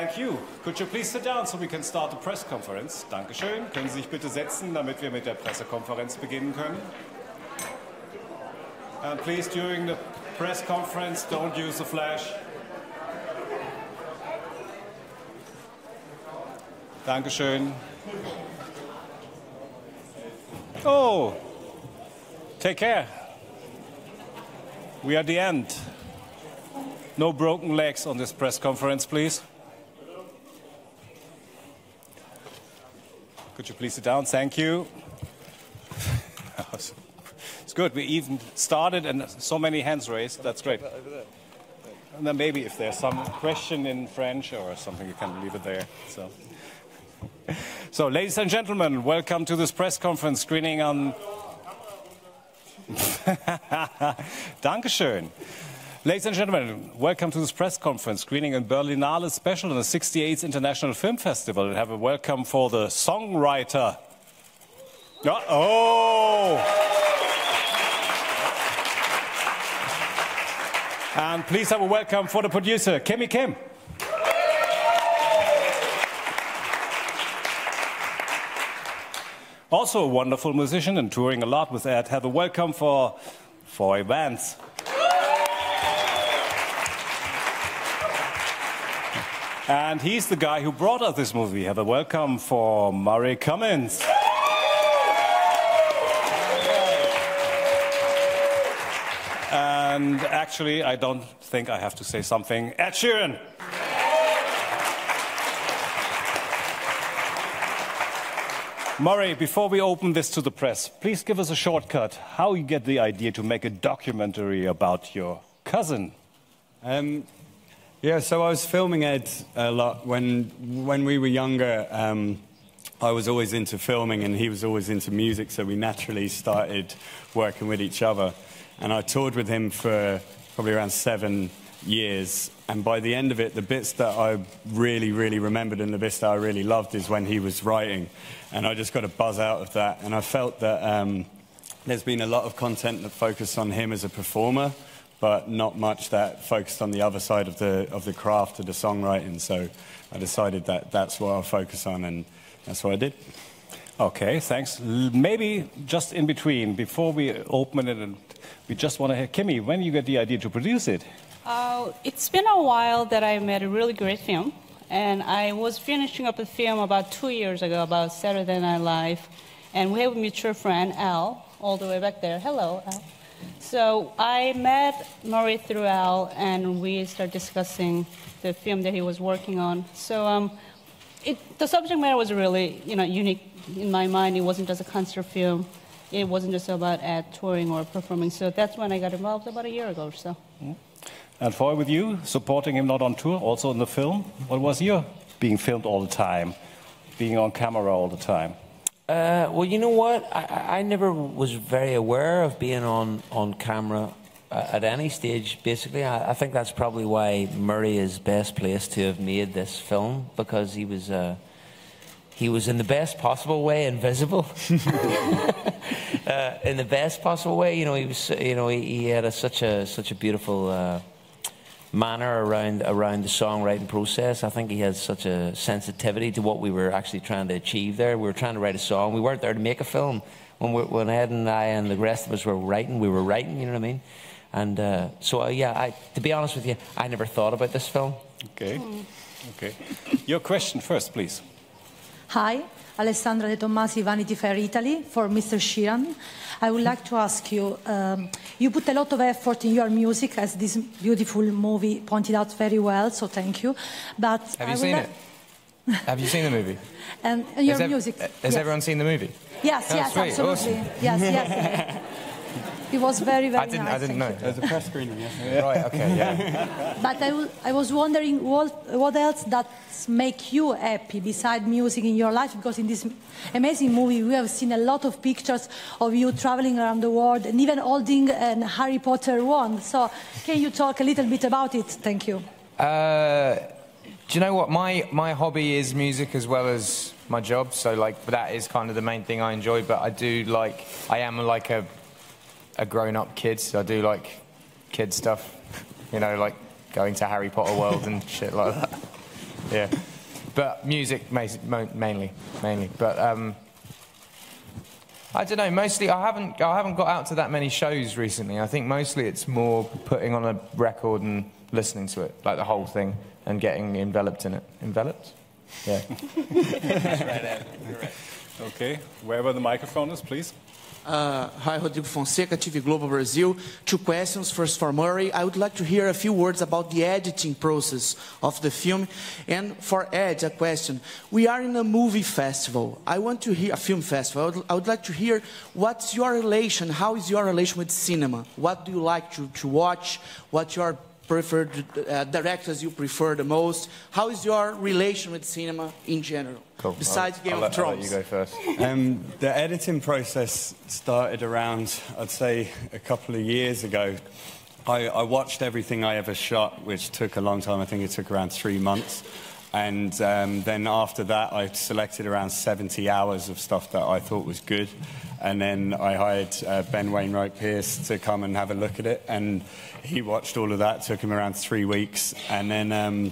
Thank you. Could you please sit down so we can start the press conference? Dankeschön. Können Sie sich bitte setzen, damit wir mit der Pressekonferenz beginnen können? And please, during the press conference, don't use the flash. Dankeschön. Oh, take care. We are at the end. No broken legs on this press conference, please. Could you please sit down? Thank you. It's good. We even started and so many hands raised. That's great. And then maybe if there's some question in French or something, you can leave it there. So, ladies and gentlemen, welcome to this press conference screening on... Dankeschön. Ladies and gentlemen, welcome to this press conference screening in Berlinale special on the 68th International Film Festival. And have a welcome for the Songwriter. Oh! And please have a welcome for the producer, Kimmy Kim. Also a wonderful musician and touring a lot with Ed. Have a welcome for Vance. And he's the guy who brought us this movie. Have a welcome for Murray Cummins. And actually, I don't think I have to say something. Ed Sheeran. Murray, before we open this to the press, please give us a shortcut. How you get the idea to make a documentary about your cousin? Yeah, so I was filming Ed a lot. When we were younger, I was always into filming and he was always into music, so we naturally started working with each other. And I toured with him for probably around 7 years. And by the end of it, the bits that I really, really remembered and the bits that I really loved is when he was writing. And I just got a buzz out of that. And I felt that there's been a lot of content that focused on him as a performer, but not much that focused on the other side of the craft of the songwriting. So I decided that that's what I'll focus on, and that's what I did. Okay, thanks. Maybe just in between, before we open it, and we just want to hear, Kimmy, when you get the idea to produce it? It's been a while that I made a really great film, and I was finishing up a film about 2 years ago about Saturday Night Live, and we have a mutual friend, Al, all the way back there. Hello, Al. So I met Murray through Al, and we started discussing the film that he was working on. So the subject matter was really, unique in my mind. It wasn't just a concert film. It wasn't just about Ed touring or performing. So that's when I got involved about a year ago or so. And Foy, with you, supporting him not on tour, also in the film, what was your being filmed all the time, being on camera all the time? Well, you know what? I never was very aware of being on camera at any stage, basically. I think that's probably why Murray is best placed to have made this film, because he was in the best possible way invisible. In the best possible way, he was, he had such a beautiful manner around the songwriting process. I think he has such a sensitivity to what we were actually trying to achieve there. We were trying to write a song. We weren't there to make a film. When Ed and I and the rest of us were writing, we were writing, you know what I mean? And to be honest with you, I never thought about this film. Okay. Your question first, please. Hi, Alessandra De Tommasi, Vanity Fair Italy, for Mr. Sheeran. I would like to ask you, you put a lot of effort in your music, as this beautiful movie pointed out very well, so thank you. But have you seen it? Have you seen the movie? And your music. Has everyone seen the movie? Yes, sweet. absolutely. Awesome. Yes. It was very, very nice. I didn't know. There's a press screening yesterday. Right, okay, yeah. But I was wondering what else that make you happy beside music in your life, because in this amazing movie we have seen a lot of pictures of you traveling around the world and even holding a Harry Potter wand. So can you talk a little bit about it? Thank you. Do you know what? My hobby is music as well as my job, so that is kind of the main thing I enjoy, but I am like a grown-up kid, so I do like kid stuff, like going to Harry Potter World and shit like that. Yeah. But music mainly. But I don't know. Mostly, I haven't got out to that many shows recently. I think mostly it's more putting on a record and listening to it, like the whole thing, and getting enveloped in it. Enveloped? Yeah. That's right. Okay. Wherever the microphone is, please. Hi, Rodrigo Fonseca, TV Globo Brazil. 2 questions. First for Murray. I would like to hear a few words about the editing process of the film. And for Ed, a question. We are in a movie festival. I want to hear, a film festival. I would like to hear what's your relation, how is your relation with cinema? What do you like to watch? What's your preferred directors you prefer the most? How is your relation with cinema in general? Cool. Besides Game of Thrones. I'll let you go first. The editing process started around, I'd say, a couple of years ago. I watched everything I ever shot, which took a long time. I think it took around 3 months. And then after that, I selected around 70 hours of stuff that I thought was good. And then I hired Ben Wainwright-Pearce to come and have a look at it. And he watched all of that. It took him around 3 weeks. And then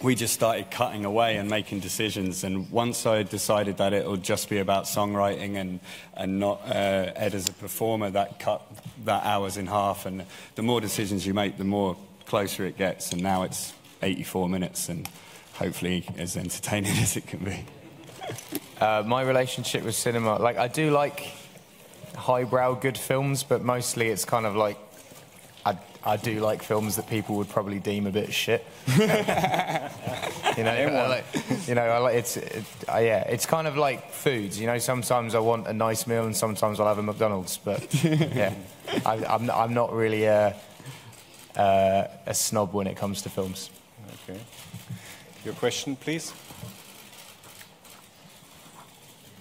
we just started cutting away and making decisions. And once I decided that it would just be about songwriting and not Ed as a performer, that cut that hours in half. And the more decisions you make, the more closer it gets. And now it's 84 minutes and hopefully as entertaining as it can be. My relationship with cinema, like, I do like highbrow good films, but mostly it's kind of like I do like films that people would probably deem a bit shit. It's kind of like foods. You know, sometimes I want a nice meal and sometimes I'll have a McDonald's. But yeah, I'm not really a snob when it comes to films. Okay. Your question, please.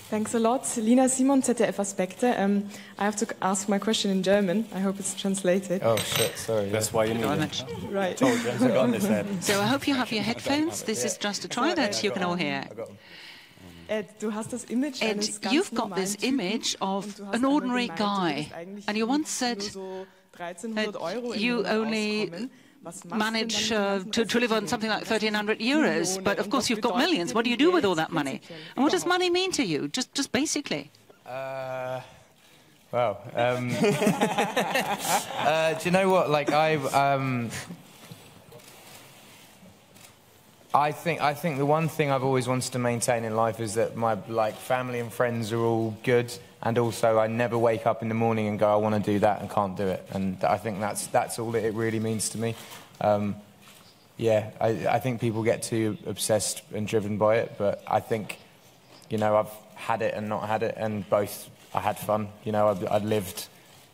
Thanks a lot. Lina Simon, ZDF Aspekte. I have to ask my question in German. I hope it's translated. Oh, shit, sorry. That's why you need it. Right. Told you, I got this head. So I hope you have your headphones. This is just a try that you can all hear. Ed, du hast das Image Ed, you've got this image of an ordinary guy, and you once said that you only manage to live on something like 1,300 euros, but of course you've got millions. What do you do with all that money? And what does money mean to you, just basically? Do you know what? Like I think the one thing I've always wanted to maintain in life is that my family and friends are all good, and also I never wake up in the morning and go, I want to do that and can't do it. And I think that's all that it really means to me. I think people get too obsessed and driven by it, but I think, you know, I've had it and not had it, and both. I had fun. You know, I'd lived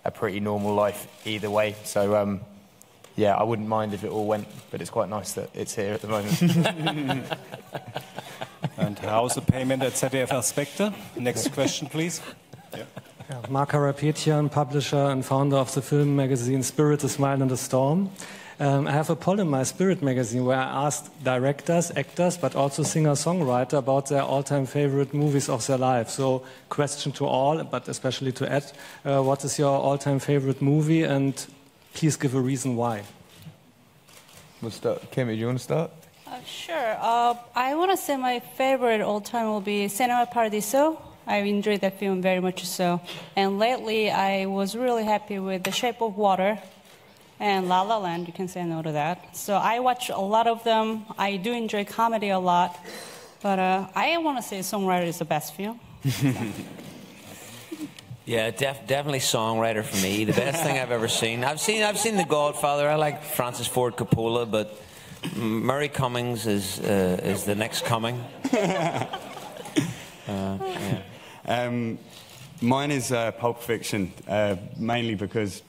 a pretty normal life either way. So, I wouldn't mind if it all went, but it's quite nice that it's here at the moment. And how's the payment at ZDF Aspekte? Next question, please. Yeah. Mark Karapetian, publisher and founder of the film magazine Spirit, the Smile and the Storm. I have a poll in my Spirit magazine where I asked directors, actors, but also singer-songwriter about their all-time favorite movies of their life. So, question to all, but especially to Ed, what is your all-time favorite movie, and please give a reason why. We'll start. Kimmy, do you want to start? Sure. I want to say my favorite all-time will be Cinema Paradiso. I enjoyed that film very much so. And lately, I was really happy with The Shape of Water and La La Land. You can say no to that. So I watch a lot of them. I do enjoy comedy a lot. But I want to say Songwriter is the best film. Yeah, definitely Songwriter for me. The best thing I've ever seen. I've seen The Godfather. I like Francis Ford Coppola, but Murray Cummings is the next coming. Mine is Pulp Fiction, mainly because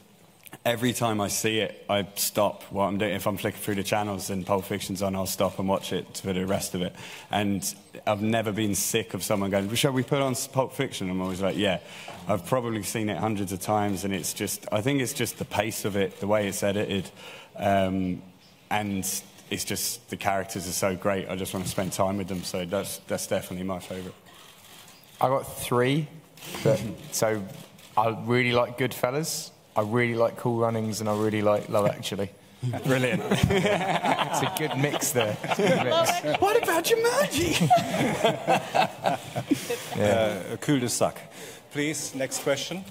every time I see it, I stop what I'm doing. If I'm flicking through the channels and Pulp Fiction's on, I'll stop and watch it for the rest of it. And I've never been sick of someone going, shall we put on Pulp Fiction? I'm always like, yeah. I've probably seen it hundreds of times, and it's just, I think it's just the pace of it, the way it's edited, and it's just, the characters are so great. I just want to spend time with them, so that's definitely my favourite. I got 3. So I really like Goodfellas, I really like Cool Runnings, and I really like Love Actually. Brilliant. It's a good mix there. What about Jumanji? Cool to suck. Please, next question.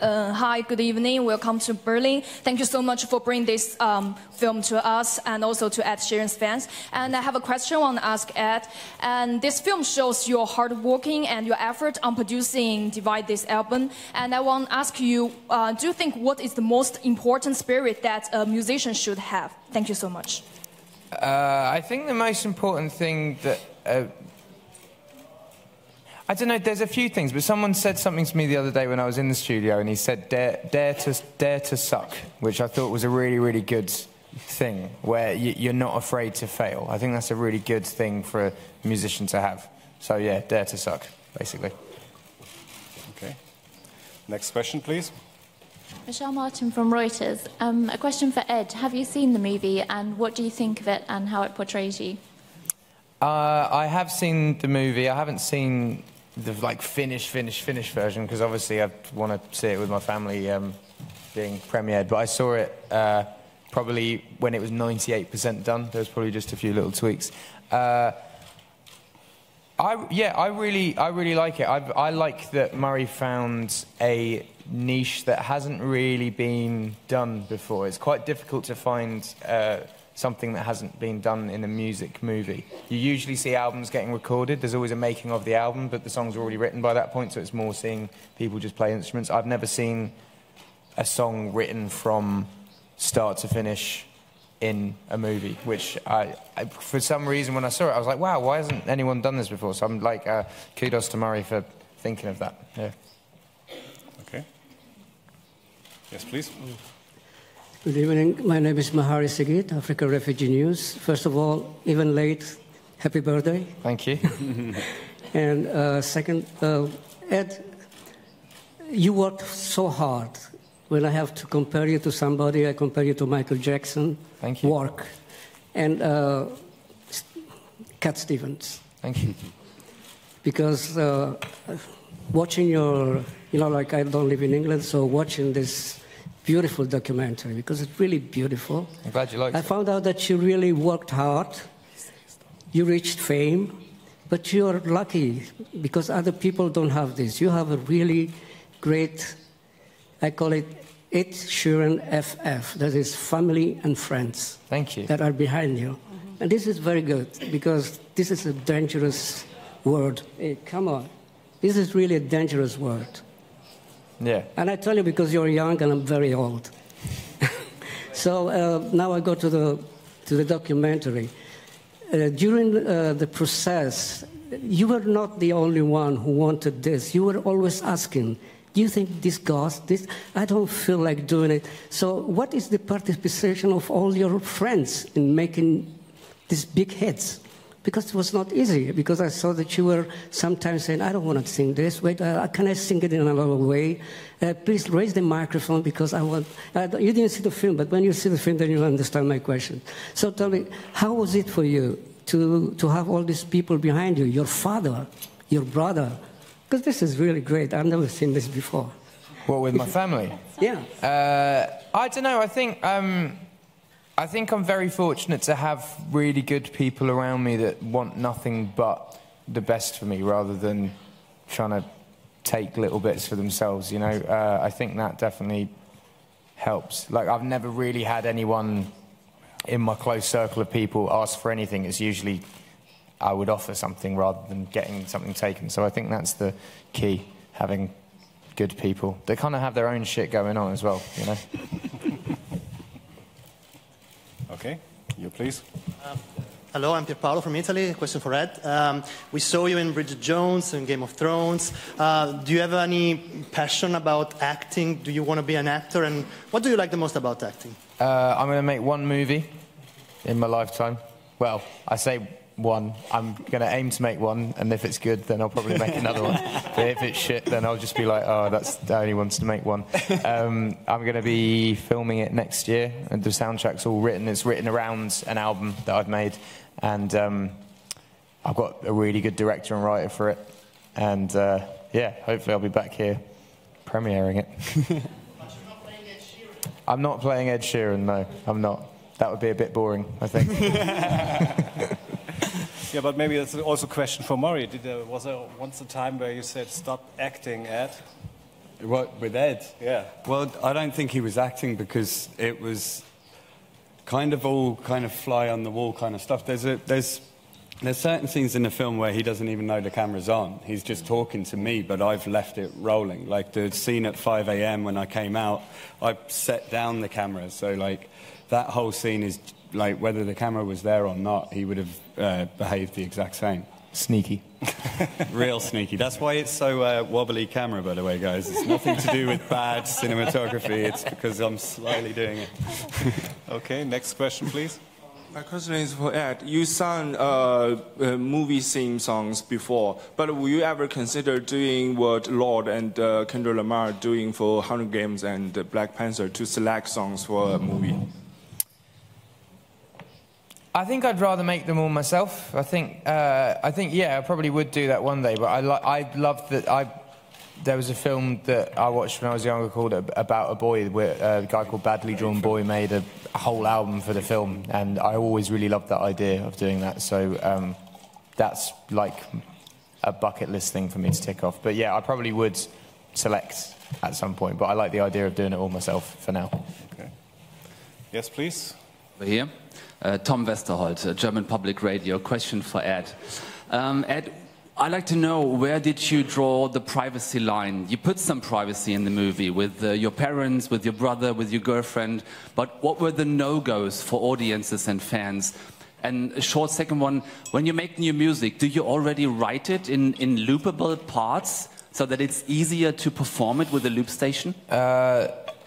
Hi, good evening. Welcome to Berlin. Thank you so much for bringing this film to us and also to Ed Sheeran's fans. And I have a question I want to ask Ed. And this film shows your hard working and your effort on producing Divide This album. And I want to ask you, do you think what is the most important spirit that a musician should have? Thank you so much. I think the most important thing that... I don't know, there's a few things, but someone said something to me the other day when I was in the studio, and he said, dare to suck, which I thought was a really, really good thing, where you're not afraid to fail. I think that's a really good thing for a musician to have. So yeah, dare to suck, basically. Okay. Next question, please. Michelle Martin from Reuters. A question for Ed. Have you seen the movie, and what do you think of it and how it portrays you? I have seen the movie. I haven't seen the finished version, because obviously I want to see it with my family being premiered. But I saw it probably when it was 98% done. There was probably just a few little tweaks. I really like it. I like that Murray found a niche that hasn't really been done before. It's quite difficult to find something that hasn't been done in a music movie. You usually see albums getting recorded. There's always a making of the album, but the songs are already written by that point, so it's more seeing people just play instruments. I've never seen a song written from start to finish in a movie, which I for some reason when I saw it, I was like, wow, why hasn't anyone done this before? So I'm like, kudos to Murray for thinking of that. Yeah. Okay. Yes, please. Good evening. My name is Mahari Sigit, Africa Refugee News. First of all, even late, happy birthday. Thank you. And second, Ed, you worked so hard. When I have to compare you to somebody, I compare you to Michael Jackson. Thank you. Work. And Cat Stevens. Thank you. Because watching your, like I don't live in England, so watching this beautiful documentary, because it's really beautiful. I'm glad you liked it. I found out that you really worked hard. You reached fame, but you're lucky because other people don't have this. You have a really great, I call it Ed Sheeran FF, that is family and friends. Thank you. That are behind you. And this is very good because this is a dangerous word. Hey, come on. This is really a dangerous word. Yeah. And I tell you because you're young and I'm very old. So now I go to the documentary. During the process, you were not the only one who wanted this. You were always asking, do you think this goes? This? I don't feel like doing it. So what is the participation of all your friends in making these big hits? Because it was not easy, because I saw that you were sometimes saying, I don't want to sing this. Wait, can I sing it in another way? Please raise the microphone because I want... you didn't see the film, but when you see the film, then you'll understand my question. So tell me, how was it for you to have all these people behind you, your father, your brother? Because this is really great. I've never seen this before. What, with my family? Yeah. I don't know, I think I'm very fortunate to have really good people around me that want nothing but the best for me rather than trying to take little bits for themselves, I think that definitely helps. Like, I've never really had anyone in my close circle of people ask for anything. It's usually I would offer something rather than getting something taken. So I think that's the key, having good people. They kind of have their own shit going on as well, Okay, you please. Hello, I'm Pierpaolo from Italy. A question for Ed. We saw you in Bridget Jones and Game of Thrones. Do you have any passion about acting? Do you want to be an actor? And what do you like the most about acting? I'm going to make one movie in my lifetime. Well, I say one. I'm going to aim to make one, and if it's good, then I'll probably make another one. But if it's shit, then I'll just be like, oh, that's the only wants to make one. I'm going to be filming it next year, and the soundtrack's all written. It's written around an album that I've made, and I've got a really good director and writer for it. And, yeah, hopefully I'll be back here premiering it. I'm not playing Ed Sheeran, no, I'm not. That would be a bit boring, I think. Yeah, but maybe that's also a question for Murray. Was there once a time where you said, stop acting, Ed? What, with Ed? Yeah. Well, I don't think he was acting because it was kind of all kind of fly on the wall kind of stuff. There's certain scenes in the film where he doesn't even know the camera's on. He's just talking to me, but I've left it rolling. Like the scene at 5 a.m. when I came out, I set down the camera. So like that whole scene is like whether the camera was there or not, he would have behaved the exact same. Sneaky. Real sneaky. That's why it's so wobbly camera, by the way, guys. It's nothing to do with bad cinematography. It's because I'm slightly doing it. Okay, next question, please. My question is for Ed. You sung movie theme songs before, but will you ever consider doing what Lord and Kendrick Lamar are doing for Hunger Games and Black Panther to select songs for a movie? I think I'd rather make them all myself. I think, yeah, I probably would do that one day. But I love that. There was a film that I watched when I was younger called About a Boy, where a guy called Badly Drawn Boy made a whole album for the film, and I always really loved that idea of doing that. So that's like a bucket list thing for me to tick off. But yeah, I probably would select at some point. But I like the idea of doing it all myself for now. Okay. Yes, please. Over here. Tom Westerholt, German Public Radio. Question for Ed. Ed, I'd like to know, where did you draw the privacy line? You put some privacy in the movie with your parents, with your brother, with your girlfriend, but what were the no-goes for audiences and fans? And a short second one, when you make new music, do you already write it in loopable parts so that it's easier to perform it with a loop station?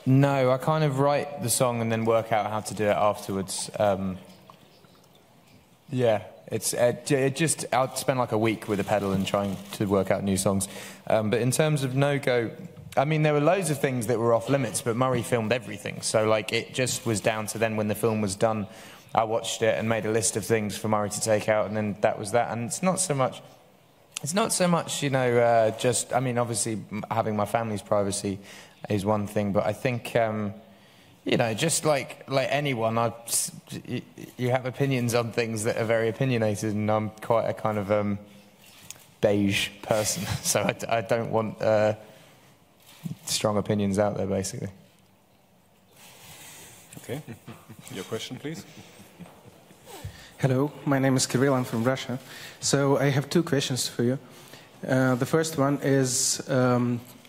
No, I kind of write the song and then work out how to do it afterwards. Yeah, I'd spend like a week with a pedal and trying to work out new songs. But in terms of no-go, I mean, there were loads of things that were off limits, but Murray filmed everything. So like, it just was down to then when the film was done, I watched it and made a list of things for Murray to take out, and then that was that. And it's not so much, you know, just, I mean, obviously having my family's privacy is one thing, but I think, you know, just like anyone, you have opinions on things that are very opinionated, and I'm quite a kind of beige person, so I don't want strong opinions out there, basically. Okay. Your question, please. Hello, my name is Kirill, I'm from Russia. So I have two questions for you. The first one is,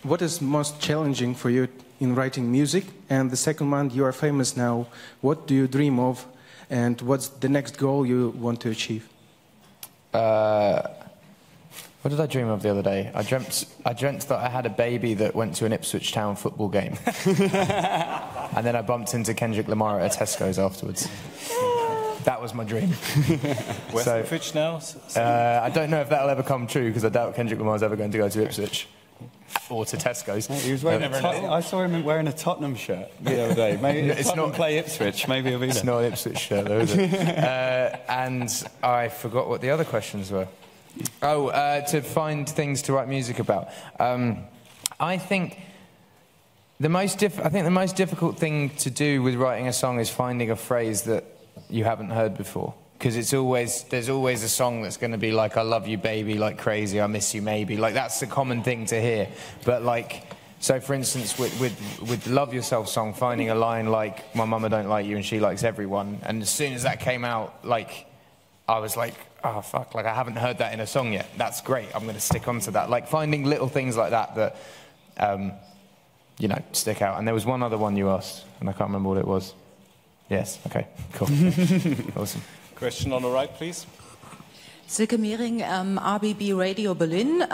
what is most challenging for you in writing music? And the second one, you are famous now. What do you dream of? And what's the next goal you want to achieve? What did I dream of the other day? I dreamt that I had a baby that went to an Ipswich Town football game. And then I bumped into Kendrick Lamar at a Tesco's afterwards. That was my dream. Where's Ipswich now? I don't know if that'll ever come true, because I doubt Kendrick Lamar's ever going to go to Ipswich. Or to Tesco's. He was wearing I saw him wearing a Tottenham shirt the other day. Maybe it's Tottenham not play Ipswich. Maybe he'll be there. It's not an Ipswich shirt, though, is it? And I forgot what the other questions were. Oh, to find things to write music about. I think the most difficult thing to do with writing a song is finding a phrase that you haven't heard before. Because there's always a song that's going to be like, I love you, baby, like crazy, I miss you, maybe. Like, that's the common thing to hear. But, like, so, for instance, with the Love Yourself song, finding a line like, my mama don't like you and she likes everyone. And as soon as that came out, like, I was like, oh, fuck, like, I haven't heard that in a song yet. That's great, I'm going to stick onto that. Like, finding little things like that, you know, stick out. And there was one other one you asked, and I can't remember what it was. Yes, okay, cool. Awesome. Question on the right, please. Silke Mehring, RBB Radio Berlin.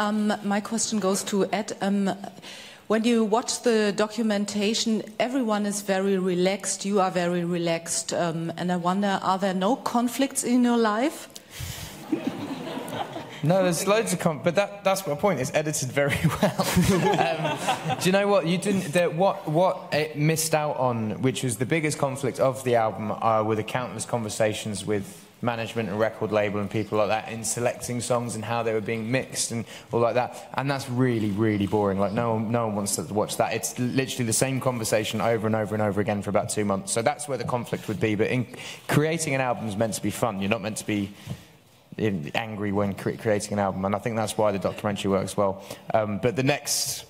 My question goes to Ed. When you watch the documentation, everyone is very relaxed, you are very relaxed, and I wonder, are there no conflicts in your life? No, there's loads of but that's my point. It's edited very well. Do you know what you didn't? What it missed out on, which was the biggest conflict of the album, were the countless conversations with management and record label and people like that in selecting songs and how they were being mixed and all like that. And that's really, really boring. Like no one wants to watch that. It's literally the same conversation over and over and over again for about 2 months. So that's where the conflict would be. But in creating an album is meant to be fun. You're not meant to be angry when creating an album. And I think that's why the documentary works well. But the next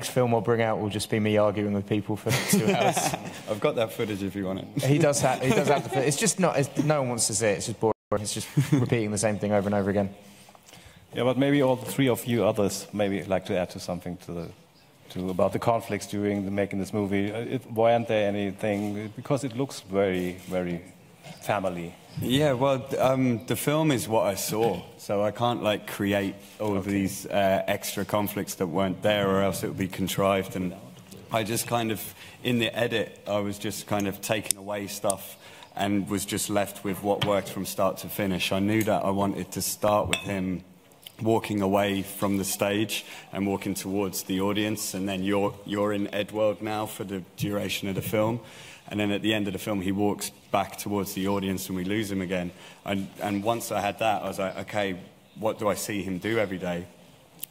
film I'll bring out will just be me arguing with people for 2 hours. I've got that footage if you want it. He does have the footage. It's just not. No one wants to see it. It's just boring. It's just repeating the same thing over and over again. Yeah, but maybe all the three of you others maybe like to add to something about the conflicts during making this movie. Weren't there anything, because it looks very, very family? Yeah, well, the film is what I saw, so I can't like create all of these extra conflicts that weren't there, or else it would be contrived. And I just kind of, in the edit, I was just kind of taking away stuff and was just left with what worked from start to finish. I knew that I wanted to start with him walking away from the stage and walking towards the audience, and then you're in Ed world now for the duration of the film. And then at the end of the film, he walks back towards the audience and we lose him again. And once I had that, I was like, okay, what do I see him do every day?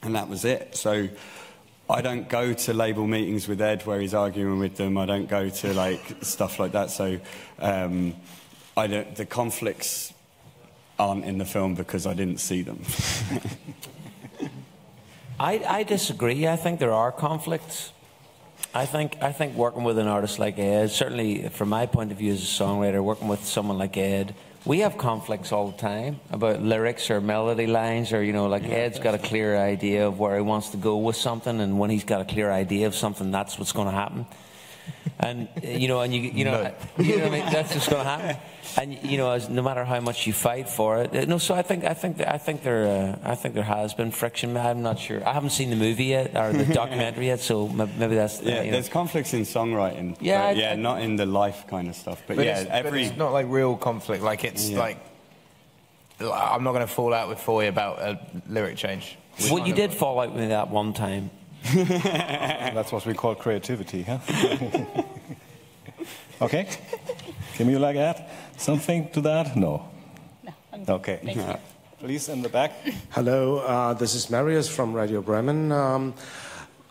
And that was it. So I don't go to label meetings with Ed where he's arguing with them. I don't go to like stuff like that. So the conflicts aren't in the film because I didn't see them. I disagree. I think there are conflicts. I think working with an artist like Ed, certainly from my point of view as a songwriter, working with someone like Ed, we have conflicts all the time about lyrics or melody lines, or, you know, like Ed's got a clear idea of where he wants to go with something, and when he's got a clear idea of something, that's what's going to happen. And you know what I mean, that's what's going to happen. And you know, no matter how much you fight for it, no. So I think there has been friction. I'm not sure. I haven't seen the movie yet or the documentary yet, so maybe that's there's conflicts in songwriting. Yeah, not in the life kind of stuff. But yeah, but it's not like real conflict. Like it's like I'm not going to fall out with Foy about a lyric change. Well, you did fall out with me that one time. That's what we call creativity, huh? Okay. Can you like add something to that? No. Okay. Please, in the back. Hello, this is Marius from Radio Bremen.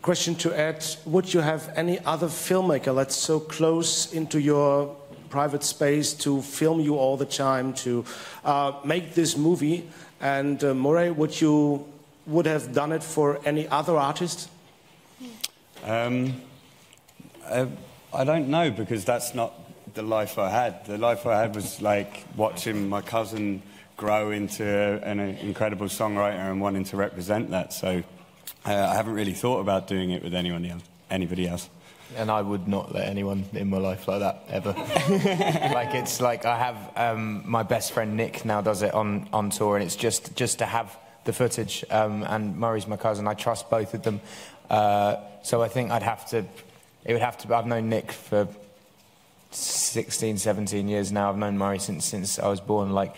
Question to Ed: would you have any other filmmaker that's so close into your private space to film you all the time to make this movie? And Murray, would have done it for any other artist? I don't know, because that's not the life I had. The life I had was like watching my cousin grow into an incredible songwriter and wanting to represent that. So I haven't really thought about doing it with anybody else. And I would not let anyone in my life like that, ever. Like, it's like I have my best friend Nick now does it on tour, and it's just to have the footage. And Murray's my cousin. I trust both of them. So I think it would have to, I've known Nick for 16, 17 years now. I've known Murray since I was born. Like,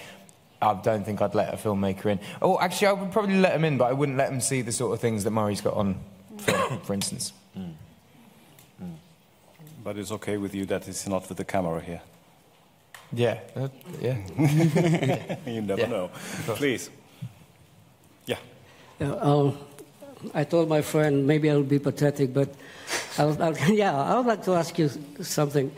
I don't think I'd let a filmmaker in. Oh, actually, I would probably let him in, but I wouldn't let him see the sort of things that Murray's got on film, for instance. But it's okay with you that it's not with the camera here? Yeah. Yeah. You never know. Please. Yeah. I told my friend, maybe I'll be pathetic, but I would like to ask you something.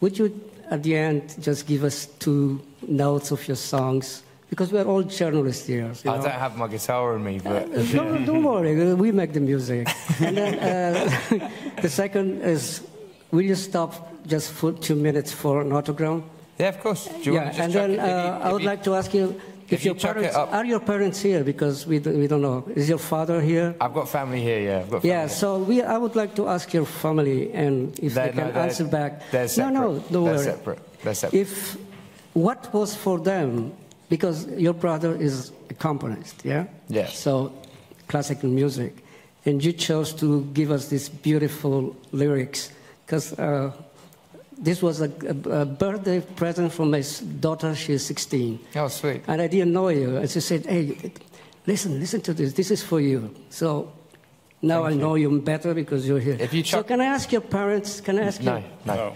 Would you, at the end, just give us 2 notes of your songs? Because we're all journalists here. I don't have my guitar on me, but... don't worry, we make the music. And then the second is, will you stop just for 2 minutes for an autograph? Yeah, of course. And then I would like to ask you, if your parents, are your parents here? Because we don't know. Is your father here? I've got family here, yeah. I've got family here. So I would like to ask your family, and if they can answer back. They're separate. No, don't worry. They're separate. What was for them, because your brother is a componist, yeah? Yeah. So, classical music. And you chose to give us these beautiful lyrics, because this was a birthday present from my daughter. She's 16. Oh, sweet. And I didn't know you. And she said, hey, listen to this. This is for you. So Now I know you better because you're here. So can I ask your parents? Can I ask No.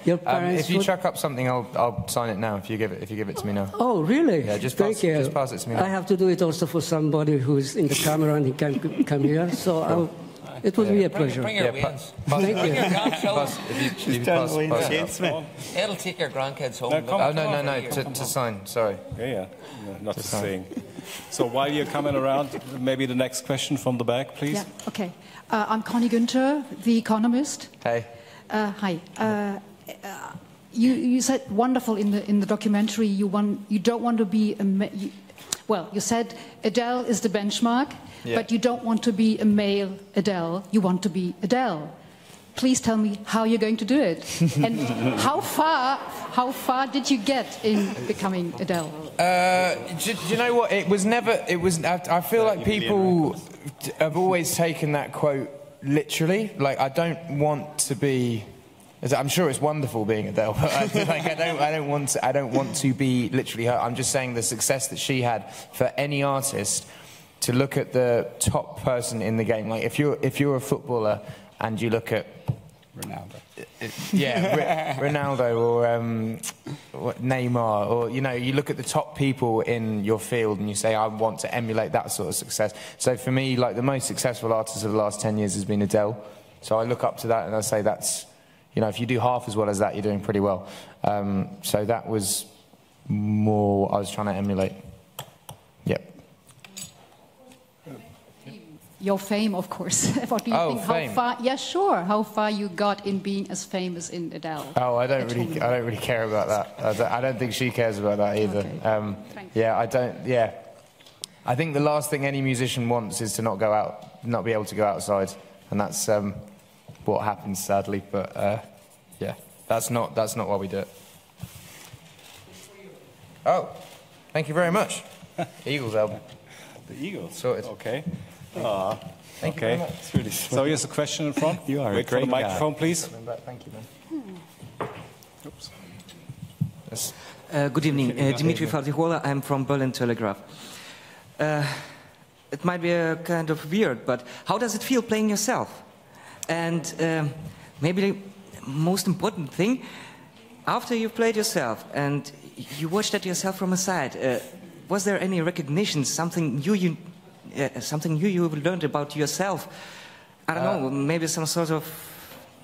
your parents? If you chuck up something, I'll sign it now. If you give it to me now. Oh, really? Yeah, just Thank you. Just pass it to me now. I have to do it also for somebody who's in the camera and he can come here. So it would be a pleasure. Bring your wings. Thank you. Bring your grandchildren. Pass. It'll take your grandkids home. No, to sign. Sorry. Yeah. Not to sing. So while you're coming around, maybe the next question from the back, please. Yeah, okay. I'm Connie Günther, The Economist. Hey. Hi. You said wonderful in the documentary. You don't want to be you said Adele is the benchmark, but you don't want to be a male Adele. You want to be Adele. Please tell me how you're going to do it, and how far did you get in becoming Adele? Do you know what? It was never. It was. I feel like people have always taken that quote literally. Like, I don't want to be. I'm sure it's wonderful being Adele, but I don't want to be literally her. I'm just saying the success that she had for any artist to look at the top person in the game. Like, if you're a footballer and you look at Ronaldo. Ronaldo or Neymar, or you look at the top people in your field and you say, I want to emulate that sort of success. So for me, like, the most successful artist of the last 10 years has been Adele. So I look up to that and I say that's, if you do half as well as that, you're doing pretty well. So that was more I was trying to emulate. Yep. Your fame, of course. What do you think? Fame. How far? Yeah, sure. How far you got in being as famous in Adele? Oh, I don't really care about that. I don't think she cares about that either. Okay. I think the last thing any musician wants is to not be able to go outside, and that's what happens, sadly. But that's not why we do it. Oh, thank you very much. Eagles album. The Eagles. Sorted. Okay. Thank you very much. It's really so here's a question in front. You are Wait a great for the microphone, please. Thank you, man. Oops. Yes. Good evening. Dimitri Fardihola. I'm from Berlin Telegraph. It might be a kind of weird, but how does it feel playing yourself? And maybe the most important thing, after you played yourself and you watched at yourself from a side, was there any recognition, something you learned about yourself? I don't know, maybe some sort of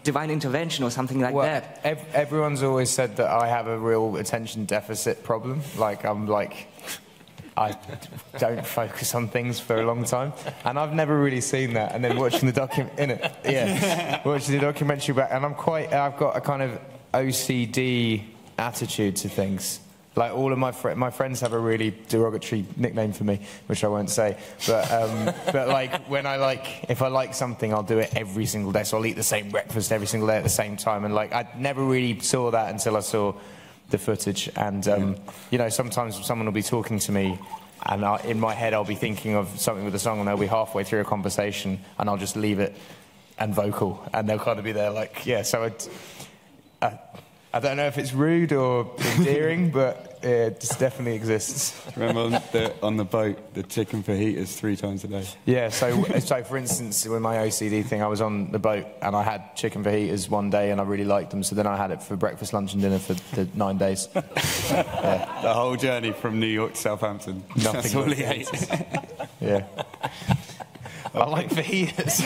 divine intervention or something like that. Everyone's always said that I have a real attention deficit problem. I don't focus on things for a long time, and I've never really seen that. And then watching the watching the documentary back, and I've got a kind of OCD attitude to things. Like, all of my friends have a really derogatory nickname for me, which I won't say. But like, if I like something, I'll do it every single day. So I'll eat the same breakfast every single day at the same time. And like, I never really saw that until I saw the footage. And sometimes someone will be talking to me, and in my head I'll be thinking of something with a song, and they'll be halfway through a conversation, and I'll just leave it and vocal, and they'll kind of be there like, yeah. So I don't know if it's rude or endearing, but it definitely exists. Remember on the boat, the chicken fajitas 3 times a day? Yeah, so for instance, with my OCD thing, I was on the boat and I had chicken fajitas one day and I really liked them, so then I had it for breakfast, lunch and dinner for the 9 days. Yeah. The whole journey from New York to Southampton. That's all he ate. Yeah. I like fajitas.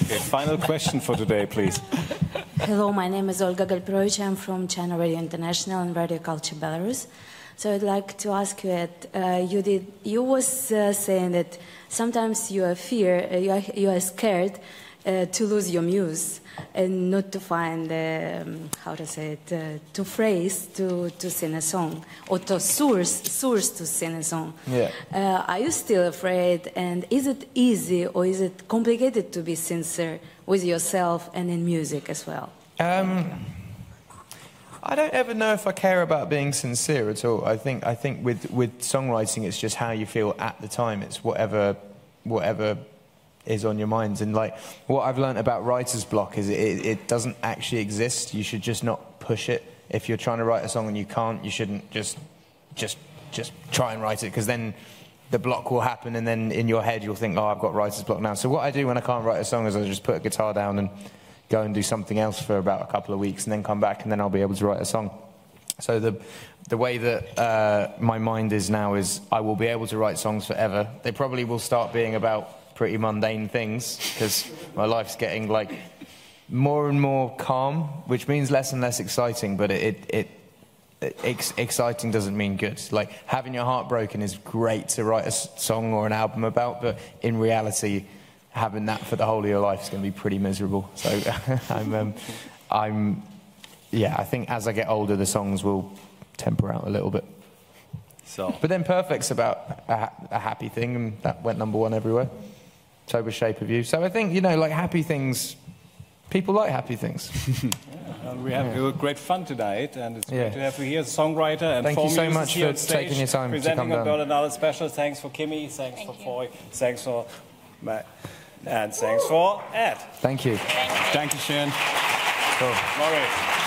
Okay, final question for today, please. Hello, my name is Olga Galperovich. I'm from China Radio International and Radio Culture Belarus. So I'd like to ask you that you was saying that sometimes you are scared to lose your muse and not to find to phrase to sing a song or to source to sing a song. Yeah. Are you still afraid? And is it easy or is it complicated to be sincere with yourself and in music as well? I don't ever know if I care about being sincere at all. I think with songwriting, it's just how you feel at the time. It's whatever is on your mind. And like, what I've learned about writer's block is it doesn't actually exist. You should just not push it. If you're trying to write a song and you can't, you shouldn't just try and write it, because then the block will happen, and then in your head you'll think, oh, I've got writer's block now. So what I do when I can't write a song is I just put a guitar down and go and do something else for about a couple of weeks, and then come back, and then I'll be able to write a song. So the way that my mind is now is I will be able to write songs forever. They probably will start being about pretty mundane things, because my life's getting like more and more calm, which means less and less exciting, but exciting doesn't mean good. Like, having your heart broken is great to write a song or an album about, but in reality, having that for the whole of your life is going to be pretty miserable. So I think as I get older, the songs will temper out a little bit. So, but then Perfect's about a happy thing, and that went #1 everywhere. So was Shape of You. So I think, you know, like, happy things, people like happy things. We had great fun tonight, and it's great to have you here as a songwriter. And thank you so much for taking your time to come down. Presenting on Berlinale Special. Thanks for Kimmy, thanks for Foy, thanks for Matt, and thanks for Ed. Thank you. Thank you, Sheeran. Cool. Maurice.